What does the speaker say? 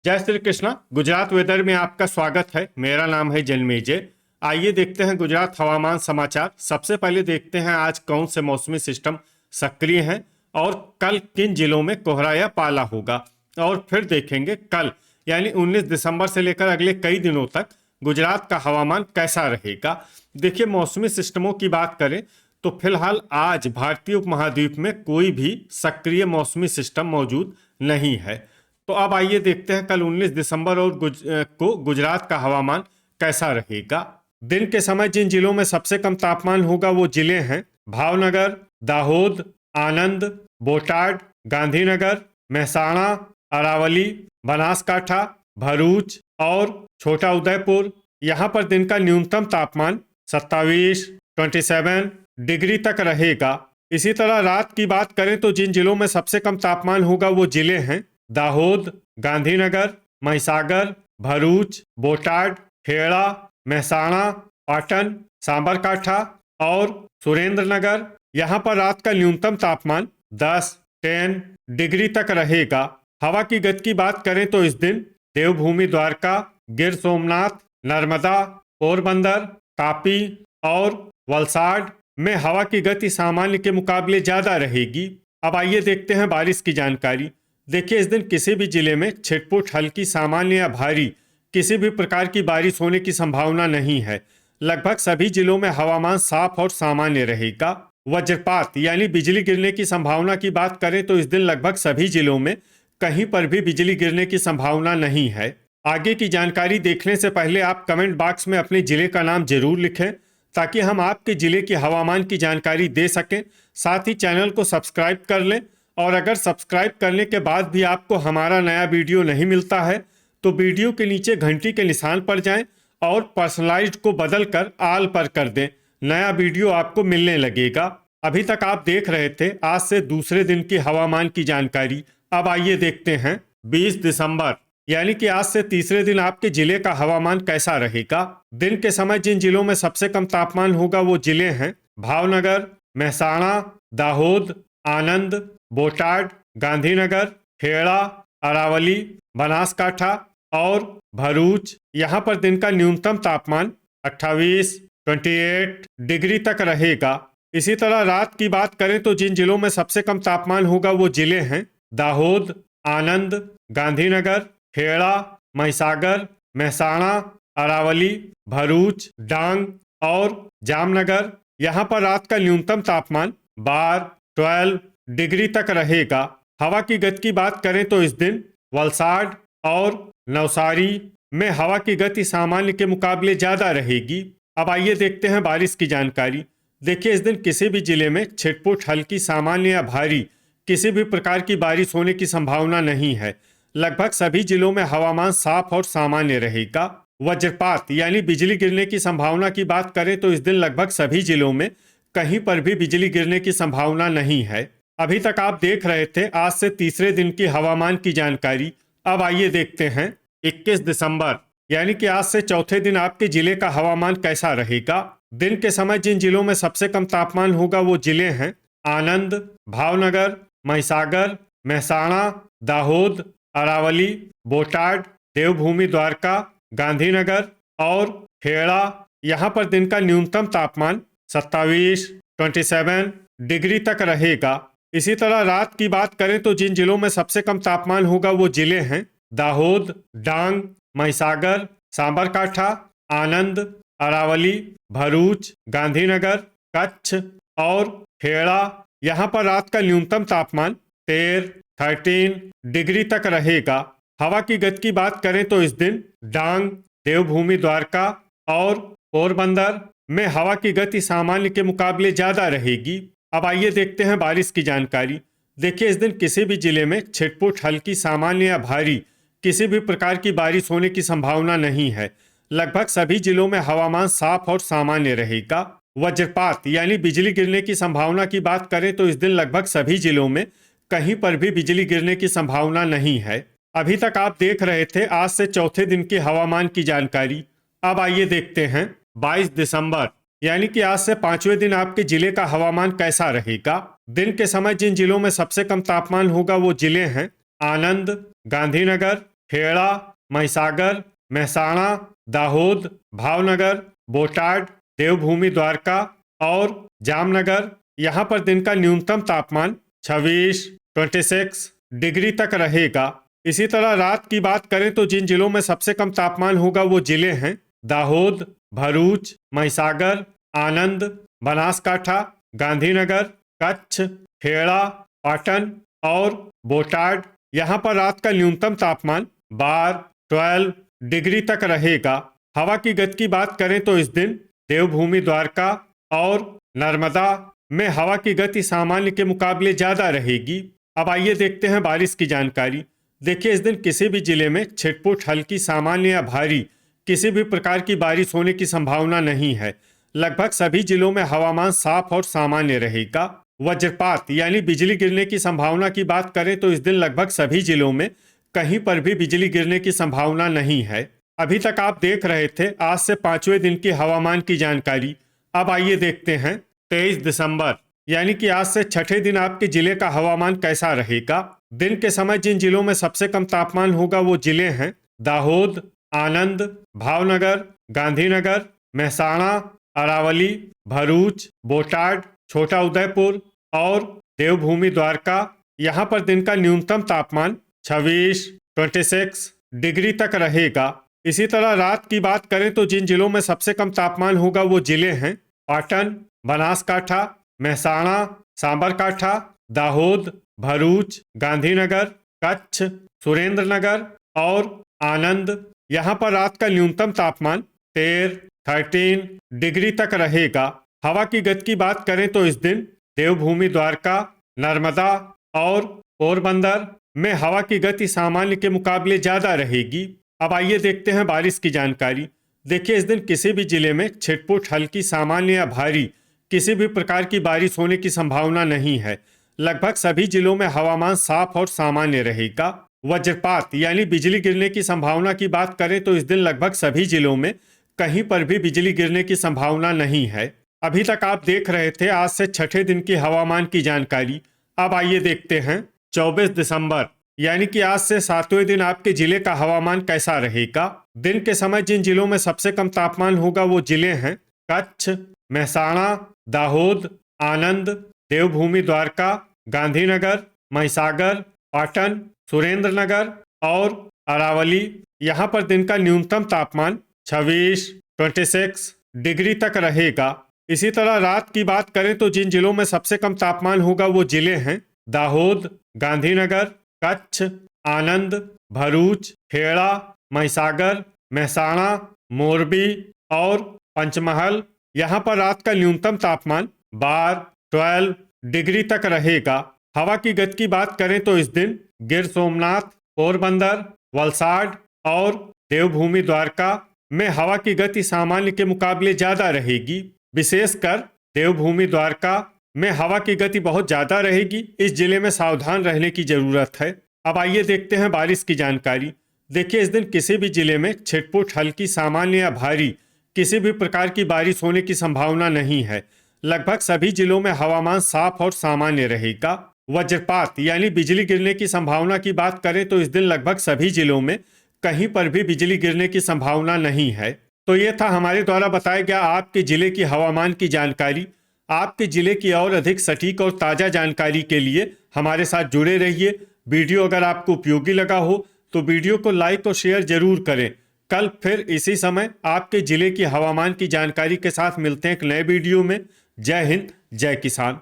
जय श्री कृष्णा। गुजरात वेदर में आपका स्वागत है। मेरा नाम है जन्मेजय। आइए देखते हैं गुजरात हवामान समाचार। सबसे पहले देखते हैं आज कौन से मौसमी सिस्टम सक्रिय हैं और कल किन जिलों में कोहरा या पाला होगा। और फिर देखेंगे कल यानी 19 दिसंबर से लेकर अगले कई दिनों तक गुजरात का हवामान कैसा रहेगा। देखिए, मौसमी सिस्टमों की बात करें तो फिलहाल आज भारतीय उपमहाद्वीप में कोई भी सक्रिय मौसमी सिस्टम मौजूद नहीं है। तो अब आइए देखते हैं कल 19 दिसंबर और को गुजरात का हवामान कैसा रहेगा। दिन के समय जिन जिलों में सबसे कम तापमान होगा वो जिले हैं भावनगर, दाहोद, आनंद, बोटाड, गांधीनगर, महसाणा, अरावली, बनासकाठा, भरूच और छोटा उदयपुर। यहाँ पर दिन का न्यूनतम तापमान 27 डिग्री तक रहेगा। इसी तरह रात की बात करें तो जिन जिलों में सबसे कम तापमान होगा वो जिले हैं दाहोद, गांधीनगर, महिसागर, भरूच, बोटाड, खेड़ा, महसाणा, पाटन, सांबरकाठा और सुरेंद्रनगर। यहाँ पर रात का न्यूनतम तापमान 10 डिग्री तक रहेगा। हवा की गति की बात करें तो इस दिन देवभूमि द्वारका, गिर सोमनाथ, नर्मदा, पोरबंदर, तापी और वलसाड में हवा की गति सामान्य के मुकाबले ज्यादा रहेगी। अब आइए देखते हैं बारिश की जानकारी। देखिए, इस दिन किसी भी जिले में छिटपुट हल्की सामान्य या भारी किसी भी प्रकार की बारिश होने की संभावना नहीं है। लगभग सभी जिलों में हवामान साफ और सामान्य रहेगा। वज्रपात यानी बिजली गिरने की संभावना की बात करें तो इस दिन लगभग सभी जिलों में कहीं पर भी बिजली गिरने की संभावना नहीं है। आगे की जानकारी देखने से पहले आप कमेंट बॉक्स में अपने जिले का नाम जरूर लिखें ताकि हम आपके जिले की हवामान की जानकारी दे सकें। साथ ही चैनल को सब्सक्राइब कर लें और अगर सब्सक्राइब करने के बाद भी आपको हमारा नया वीडियो नहीं मिलता है तो वीडियो के नीचे घंटी के निशान पर जाएं और पर्सनलाइज्ड को बदलकर आल पर कर दें। नया वीडियो आपको मिलने लगेगा। अभी तक आप देख रहे थे आज से दूसरे दिन की हवामान की जानकारी। अब आइए देखते हैं 20 दिसंबर यानी कि आज से तीसरे दिन आपके जिले का हवामान कैसा रहेगा। दिन के समय जिन जिलों में सबसे कम तापमान होगा वो जिले हैं भावनगर, महसाणा, दाहोद, आनंद, बोटाड, गांधीनगर, खेड़ा, अरावली, बनासकाठा और भरूच। यहाँ पर दिन का न्यूनतम तापमान 28 डिग्री तक रहेगा। इसी तरह रात की बात करें तो जिन जिलों में सबसे कम तापमान होगा वो जिले हैं दाहोद, आनंद, गांधीनगर, खेड़ा, महिसागर, महसाणा, अरावली, भरूच, डांग और जामनगर। यहाँ पर रात का न्यूनतम तापमान 12 डिग्री तक रहेगा। हवा की गति की बात करें तो इस दिन वलसाड और नवसारी में हवा की गति सामान्य के मुकाबले ज्यादा रहेगी। अब आइए देखते हैं बारिश की जानकारी। देखिए, इस दिन किसी भी जिले में छिटपुट हल्की सामान्य या भारी किसी भी प्रकार की बारिश होने की संभावना नहीं है। लगभग सभी जिलों में हवामान साफ और सामान्य रहेगा। वज्रपात यानी बिजली गिरने की संभावना की बात करें तो इस दिन लगभग सभी जिलों में कहीं पर भी बिजली गिरने की संभावना नहीं है। अभी तक आप देख रहे थे आज से तीसरे दिन की हवामान की जानकारी। अब आइए देखते हैं 21 दिसंबर यानी कि आज से चौथे दिन आपके जिले का हवामान कैसा रहेगा। दिन के समय जिन जिलों में सबसे कम तापमान होगा वो जिले हैं आनंद, भावनगर, महिसागर, महसाणा, दाहोद, अरावली, बोटाड, देवभूमि द्वारका, गांधीनगर और खेड़ा। यहाँ पर दिन का न्यूनतम तापमान 27 डिग्री तक रहेगा। इसी तरह रात की बात करें तो जिन जिलों में सबसे कम तापमान होगा वो जिले हैं दाहोद, डांग, महिसागर, सांबरकाठा, आनंद, अरावली, भरूच, गांधीनगर, कच्छ और खेड़ा। यहाँ पर रात का न्यूनतम तापमान 13 डिग्री तक रहेगा। हवा की गति की बात करें तो इस दिन डांग, देवभूमि द्वारका और पोरबंदर में हवा की गति सामान्य के मुकाबले ज्यादा रहेगी। अब आइए देखते हैं बारिश की जानकारी। देखिए, इस दिन किसी भी जिले में छिटपुट हल्की सामान्य या भारी किसी भी प्रकार की बारिश होने की संभावना नहीं है। लगभग सभी जिलों में हवामान साफ और सामान्य रहेगा। वज्रपात यानी बिजली गिरने की संभावना की बात करें तो इस दिन लगभग सभी जिलों में कहीं पर भी बिजली गिरने की संभावना नहीं है। अभी तक आप देख रहे थे आज से चौथे दिन की हवामान की जानकारी। अब आइए देखते हैं 22 दिसंबर यानी कि आज से पांचवें दिन आपके जिले का हवामान कैसा रहेगा। दिन के समय जिन जिलों में सबसे कम तापमान होगा वो जिले हैं आनंद, गांधीनगर, खेड़ा, महिसागर, मेहसाणा, दाहोद, भावनगर, बोटाड, देवभूमि द्वारका और जामनगर। यहाँ पर दिन का न्यूनतम तापमान 26 डिग्री तक रहेगा। इसी तरह रात की बात करें तो जिन जिलों में सबसे कम तापमान होगा वो जिले हैं दाहोद, भरूच, महिसागर, आनंद, बनासकाठा, गांधीनगर, कच्छ, खेड़ा, पाटन और बोटाड। यहाँ पर रात का न्यूनतम तापमान 12 डिग्री तक रहेगा। हवा की गति की बात करें तो इस दिन देवभूमि द्वारका और नर्मदा में हवा की गति सामान्य के मुकाबले ज्यादा रहेगी। अब आइए देखते हैं बारिश की जानकारी। देखिए, इस दिन किसी भी जिले में छिटपुट, हल्की, सामान्य या भारी किसी भी प्रकार की बारिश होने की संभावना नहीं है। लगभग सभी जिलों में हवामान साफ और सामान्य रहेगा। वज्रपात यानी बिजली गिरने की संभावना की बात करें तो इस दिन लगभग सभी जिलों में कहीं पर भी बिजली गिरने की संभावना नहीं है। अभी तक आप देख रहे थे आज से 5वें दिन की हवामान की जानकारी। अब आइए देखते हैं 23 दिसंबर यानी कि आज से 6ठे दिन आपके जिले का हवामान कैसा रहेगा। दिन के समय जिन जिलों में सबसे कम तापमान होगा वो जिले हैं दाहोद, आनंद, भावनगर, गांधीनगर, मेहसाणा, अरावली, भरूच, बोटाड, छोटा उदयपुर और देवभूमि द्वारका। यहाँ पर दिन का न्यूनतम तापमान 26 डिग्री तक रहेगा। इसी तरह रात की बात करें तो जिन जिलों में सबसे कम तापमान होगा वो जिले हैं पाटन, बनासकाठा, मेहसाणा, साबरकाठा, दाहोद, भरूच, गांधीनगर, कच्छ, सुरेंद्रनगर और आनंद। यहाँ पर रात का न्यूनतम तापमान 13 डिग्री तक रहेगा। हवा की गति की बात करें तो इस दिन देवभूमि द्वारका, नर्मदा और पोरबंदर में हवा की गति सामान्य के मुकाबले ज्यादा रहेगी। अब आइए देखते हैं बारिश की जानकारी। देखिए, इस दिन किसी भी जिले में छिटपुट, हल्की, सामान्य या भारी किसी भी प्रकार की बारिश होने की संभावना नहीं है। लगभग सभी जिलों में हवामान साफ और सामान्य रहेगा। वज्रपात यानी बिजली गिरने की संभावना की बात करें तो इस दिन लगभग सभी जिलों में कहीं पर भी बिजली गिरने की संभावना नहीं है। अभी तक आप देख रहे थे आज से 6ठे दिन की हवामान की जानकारी। अब आइए देखते हैं 24 दिसंबर यानी कि आज से 7वें दिन आपके जिले का हवामान कैसा रहेगा। दिन के समय जिन जिलों में सबसे कम तापमान होगा वो जिले हैं कच्छ, मेहसाणा, दाहोद, आनंद, देवभूमि द्वारका, गांधीनगर, महिसागर, पाटन, सुरेंद्रनगर और अरावली। यहाँ पर दिन का न्यूनतम तापमान 26 डिग्री तक रहेगा। इसी तरह रात की बात करें तो जिन जिलों में सबसे कम तापमान होगा वो जिले हैं दाहोद, गांधीनगर, कच्छ, आनंद, भरूच, खेड़ा, महिसागर, मेहसाणा, मोरबी और पंचमहल। यहाँ पर रात का न्यूनतम तापमान 12 डिग्री तक रहेगा। हवा की गति की बात करें तो इस दिन गिर सोमनाथ, पोरबंदर, वलसाड और देवभूमि द्वारका में हवा की गति सामान्य के मुकाबले ज्यादा रहेगी। विशेषकर देवभूमि द्वारका में हवा की गति बहुत ज्यादा रहेगी। इस जिले में सावधान रहने की जरूरत है। अब आइए देखते हैं बारिश की जानकारी। देखिए, इस दिन किसी भी जिले में छिटपुट, हल्की, सामान्य या भारी किसी भी प्रकार की बारिश होने की संभावना नहीं है। लगभग सभी जिलों में हवामान साफ और सामान्य रहेगा। वज्रपात यानी बिजली गिरने की संभावना की बात करें तो इस दिन लगभग सभी जिलों में कहीं पर भी बिजली गिरने की संभावना नहीं है। तो ये था हमारे द्वारा बताया गया आपके जिले की हवामान की जानकारी। आपके जिले की और अधिक सटीक और ताज़ा जानकारी के लिए हमारे साथ जुड़े रहिए। वीडियो अगर आपको उपयोगी लगा हो तो वीडियो को लाइक और शेयर जरूर करें। कल फिर इसी समय आपके जिले की हवामान की जानकारी के साथ मिलते हैं एक नए वीडियो में। जय हिंद, जय किसान।